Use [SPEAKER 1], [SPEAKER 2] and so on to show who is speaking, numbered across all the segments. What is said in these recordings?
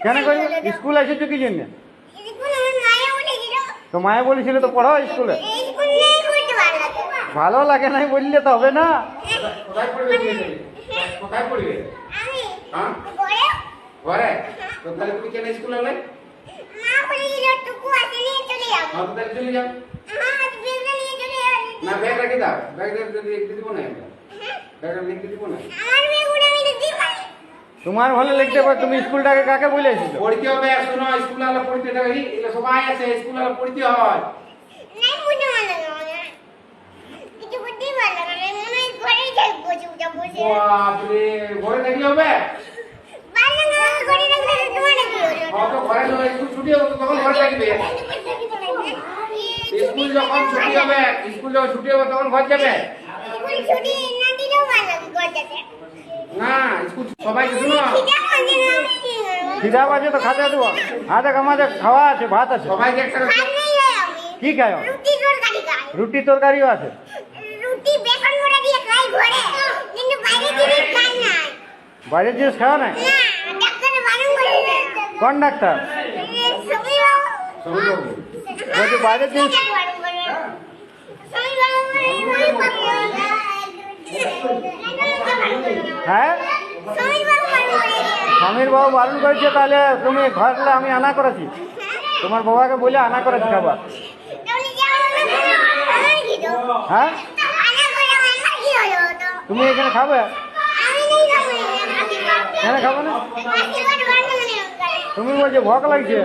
[SPEAKER 1] কেন করবে? স্কুল এসেছো কি জন্য? তো মায়ে বলেছিল তো পড়াও স্কুলে। ভালো লাগে নাই বললে তো হবে না।
[SPEAKER 2] কোথায় পড়বে? কোথায় পড়বে? হ্যাঁ ঘরে। তো তাহলে তুমি কেন স্কুলে এলে? হ্যাঁ, তাহলে চলে যাও। না ব্যাগ রেখে দাও, ব্যাগ লিখতে দিব না আমরা, ব্যাগ লিখতে দিব না।
[SPEAKER 1] তোমার ভালো লিখতে পারো। তুমি স্কুলটাকে কাকে বলে এসেছো?
[SPEAKER 2] পড়তে হবে, শোনো স্কুল আলা পড়তে দেবে, এগুলো সবাই আছে স্কুল আলা পড়তে হয়। বাপরে, ঘরে থাকলে হবে? তো ঘরে স্কুল ছুটি হবে তখন ঘরে থাকবে। স্কুল যখন ছুটি হবে, স্কুল যখন ছুটি হবে তখন ঘর যাবে না। স্কুল সবাই শুনো,
[SPEAKER 1] খিদা বাজে তো খাতে দেবো। হাতে আমাদের খাওয়া আছে, ভাত আছে।
[SPEAKER 2] সবাইকে একটা
[SPEAKER 1] কি খায়? রুটি তরকারিও আছে। বাইরের জিনিস খাওয়া নাই? কোন ডাক্তার বলছে বাইরের জিনিস? হ্যাঁ, স্বামীর বাবু বারণ করেছে। তাহলে তুমি ঘরে আমি আনা করেছি, তোমার বাবাকে বলে আনা করেছি খাবার। হ্যাঁ, তুমি এখানে খাবে? কেন খাবে না? তুমি বলছো ভোক লাগছে।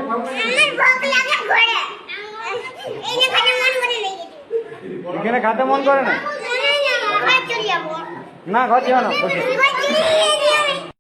[SPEAKER 1] এখানে খাতে মন করে না? না, ঘর যাও না, বসে।